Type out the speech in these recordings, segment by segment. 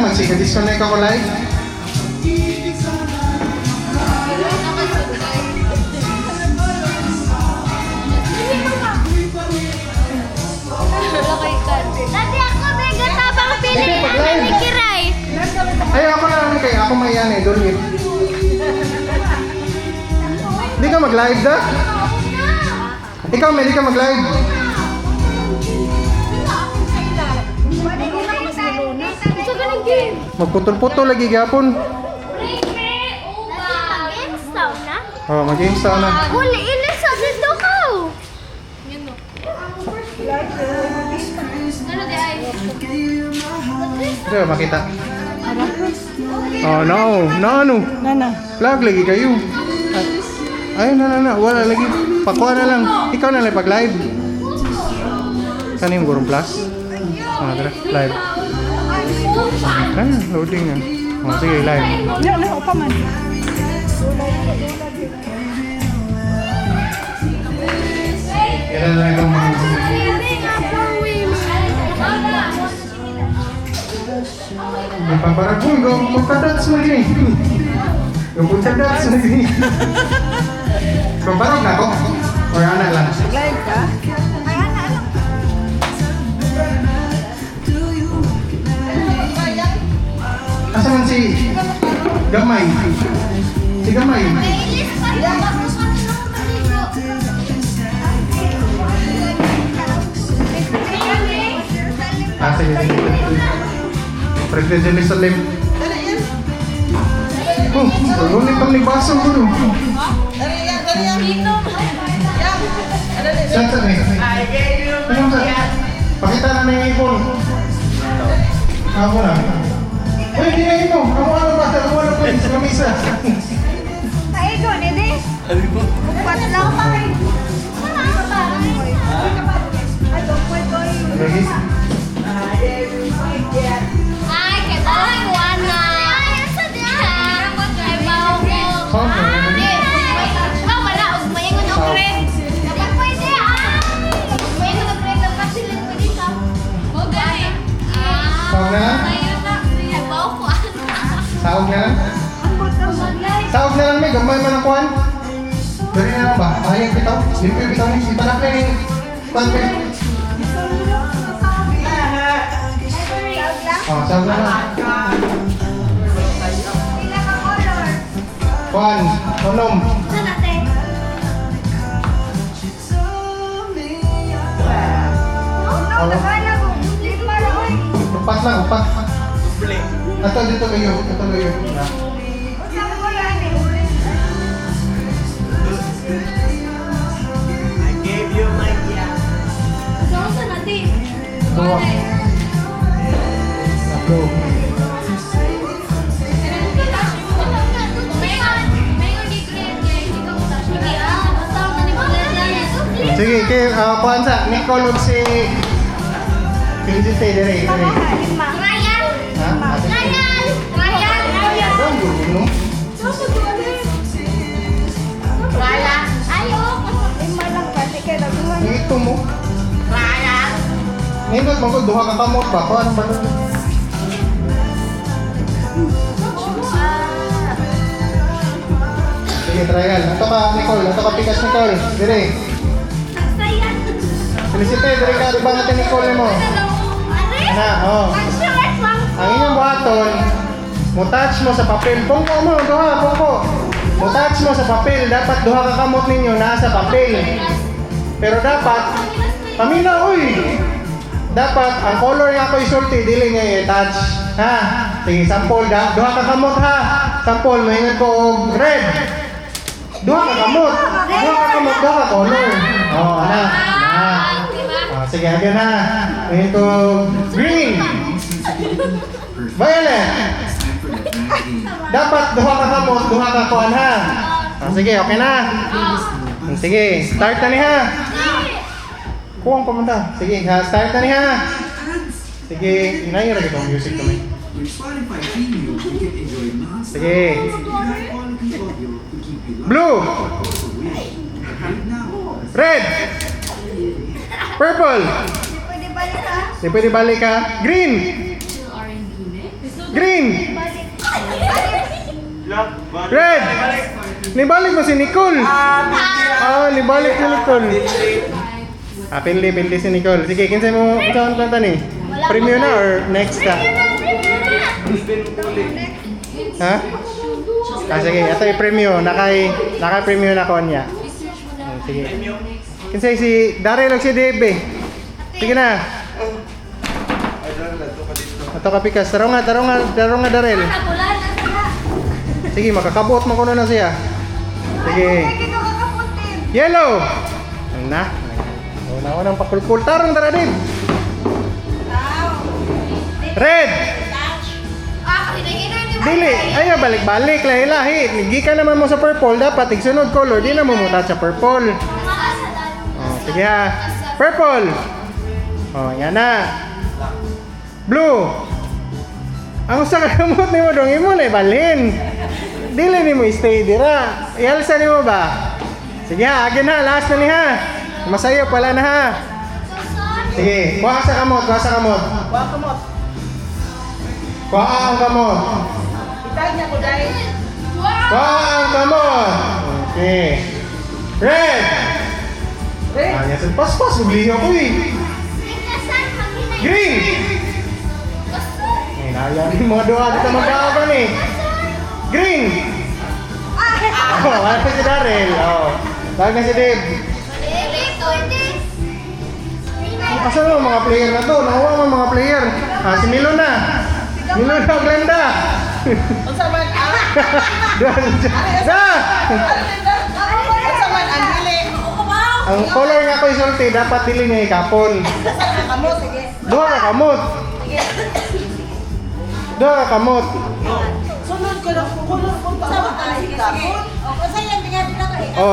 man sige, disconnect ako live. Dati ako mega tabang pili ang nakikiray. Ay, ako na lang kayo. Ako may yan eh, dulit. Hindi ka mag-live da? Ikaw, may di ka mag-live. Magputol-putol lagi gapon. Oh, mag-install na. Huli, ilis sa dito ko. Diba, makita. Oh, no. No, ano? Nana. Vlog lagi kayo. Ay, na. Wala lagi. Pakuha na lang. Ikaw na lang pag-live. Kanin Gurong Plus? Ah, tara. Live. Ay, loading yan. Oh, sige, live. Yan, upa man. Kailan lang itong mga... May paparagul, magpa-dance mo rin. Magpa-dance mo rin. Paparag na ako? Or ana lang? Live ka? Asa man si Gamay? Si Gamay. Ilis pa rin ako sa Ah, sige. President Jerusalem. Oh, ulit pang libaso mo no. Saan sa rin? Anong sa? Pakita na ng ipon. Ako na. Uy, di na ito. Ako ano ba? Ako ano ba? Sa kamisa. Ay, go, dede. Bukat lang pa rin. Lagi. Ay, kaya ay, wana. Ay, asa diya? Ay, bawo ko. Saan ka? Wala, ugmayan ko ng red. Dapat pwede, ay. Ugmayan ko ng red. Dapat sila pwede ka. O, gani. Sahog na lang? Ay, bawo ko. Sahog na lang? Sahog na lang may gamay man ang kuhan. Dari na lang ba? Ayang bitaw. Limpyo bitaw ni. Ipanak na yung kuhan ko. Oh, sahog na lang. Kuhan. Onom. Saan natin? Upat lang, upat. Ato dito kayo. Ito kayo. I gave you my yeah. Saan natin? Dua. Tatlo. Sige, kay kuhan sa Nicole ug si Pinjite dire. Ryan! Ha? Ate. Ryan! Ryan! Ang gulo, no? Wala. Ayaw. Ito mo. Wala. Nindot mo ko duha ka kamot ba? Kuhan ba? Sige, trial. Ato ka Nicole, ato ka pikas Nicole. Dire. Felicite, dire ka di ba natin Nicole mo? Na, oh. Ang inyong buhaton, mo-touch mo sa papel. Pungko mo, duha, pungko. Mo-touch mo sa papel. Dapat duha ka kamot ninyo nasa papel. Pero dapat, pamina, uy! Dapat, ang color nga ko isulti, dili nga i-touch. Ha? Sige, sample, duha ka kamot ha. Sample, mahingat ko og red. Duha ka kamot. Duha ka kamot, duha ka color. Oh, ana. Oh, sige, agad ha. Mahingat ko green. Violet. Dapat duha ka kamot, duha ka kuan ha. Oh, sige, okay na. Sige, start na ni ha. Kuwang pamunta. Sige, ha, start na ni ha. Sige, inayin rin itong music kami. Sige. Blue. Red. Purple. Di pwede balik ka. Green. Green. Lock. Red. Nibalik mo si Nicole. Nibalik ni Nicole. Pildi si Nicole. Sige, kinsay mo saan kanta ni? Premium na or next ka? Ha? Sige, ito yung premium. Naka-premium na ko niya. Sige. Kinsay si Daryl o si Debe? Sige na. Ato ka pikas. Taro nga Daryl. Sige, makakabuot mo ko na siya. Sige. Yellow. Ang na. Una ng pakulkul. Tarong tara din. Red. Dili. Ay, balik-balik. Lahi-lahi. Nigi ka naman mo sa purple. Dapat igsunod color. Di na mo mutat sa purple. Sige ha. Purple. Yan na. Blue. Ang usa ka gamot ni mo dong imo na ibalhin. Dili ni mo stay dira. Ialsa ni mo ba? Sige ha, agin ha, last na ni ha. Masayo pala na ha. Sige, kuha sa kamot. Wak mo. Kuha ang kamot. Itag niya ko dahil. Kuha ang kamot. Okay. Red. Yes, pas-pas, magliho ko eh. Green. Naya rin mga doa dito magkakaban eh. Green. Wala si Daryl. Tawag na si Dave. Asa naman mga player na to? Nakuha mo mga player. Si Milo na. Milo na, Glenda. Unsa man Ang color nga ko isulti, dapat dili niya ikapon. kamot sige. Doha ka kamot. Doha ka kamot. Sunod ko na kulon ko pa kapon.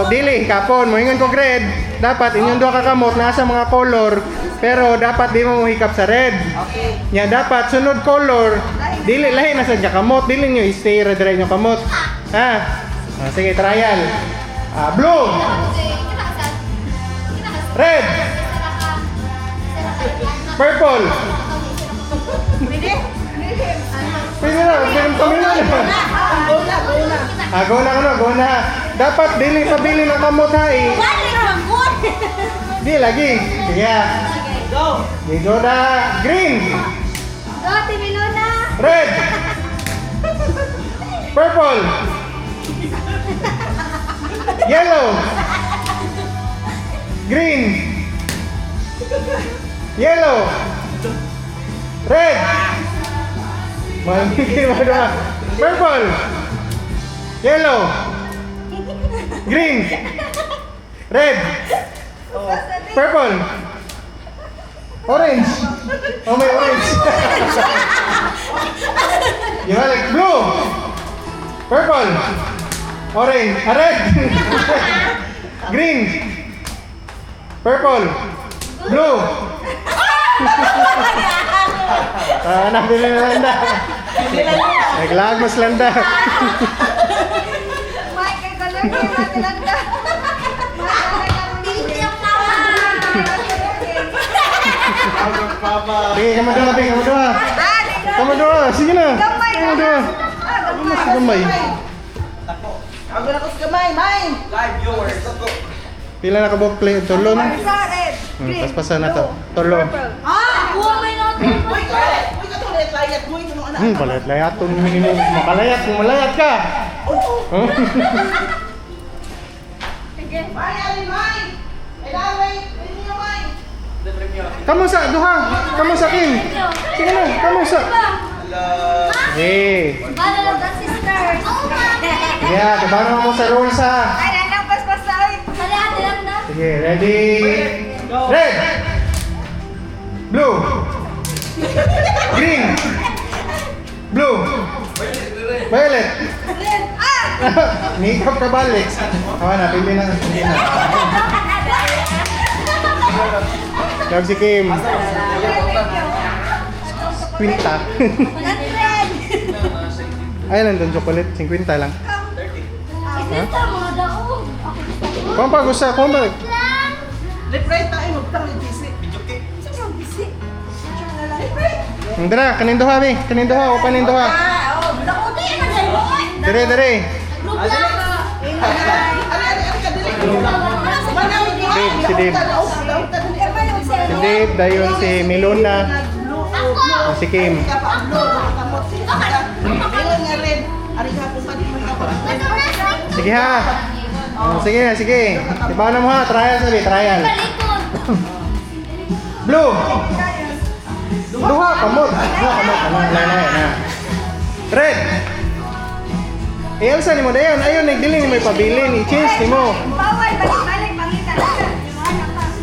Dili ikapon. Moingon ko grade. Dapat inyong doha ka kamot nasa mga color. Pero dapat di mo mohikap sa red. Okay. Nya dapat sunod color. Dili lahi na sa kamot. Dili niyo stay red red yung kamot. Ha? Sige, trial. Blue. Red. Purple. Pwede na, pamilya na. Go na. Dapat dili pabili ng kamot ha eh. Di lagi. Sige. Go. Go na. Green. Red. Purple. Yellow. Green. Yellow. Red. Malamigin mo doon. Purple. Yellow. Green. Red. Purple. Orange. May orange. You like blue. Purple. Orange. Red. Green. Purple. Blue. Nabili na Landa. Naglagos Landa. Sige, kamu doa. Sige na. Kamu doa. Mas gamay. Ako na ko sa gamay, mine. Live viewers. Pila na ka ba play? Tolo na? Paspasan na to. Tolo. Uy, katulit, layat mo ito nung anak. Balayat-layat. Makalayat. Kung malayat ka. Mine. Ilaway. Ini yung mine. Kamu sa duha. Kamu sa kin. Sige na. Kamu sa. Eh. Yeah, kabano mo sa rules ha. Sige, ready? Red. Blue. Green. Blue. Violet. Nikap ka balik. Na, pili na. Tawag si Kim. Quinta. Ay, nandun chocolate. 50 lang. Kung pag-usa, kung pag... Refresh tayo, magtang yung PC. Video Dara, kanin duha, bi. Kanin duha, o panin duha. Dire, dire. Group lang. Si Dave. Si Dave, dayon si Milona, si Kim. Sige ha. Oh, sige, sige. Ibaw na mo ha, trial sabi, trial. Balikod. Blue. Duha, kamot. Duha, kamot. Ano, lalay na. Red. Eh, Elsa ni mo dayon. Ayun, nagdili ni mo ipabilin. I-change ni mo.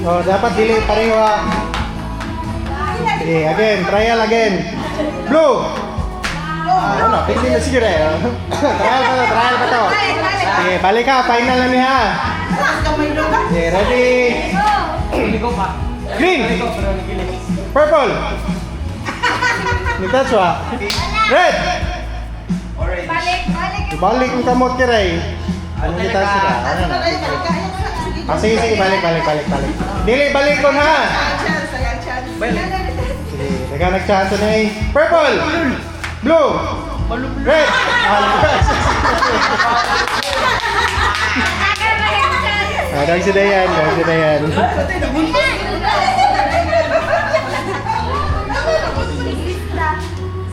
Oh, dapat dili pareho ha. Sige, again. Trial again. Blue. Ano, pili na sige rin. Trial pa to. Sige, balik ka. Final na niya. Okay, ready? Green. Purple. Nitouch wa. Red. Balik ang kamot kiray. Ano nitouch sila? Ano na? Ah, sige, sige, balik. Dili, balik ko ha. Sige, taga nag-chance na eh. Purple. Blue. Red. Ah, dahil si Dayan.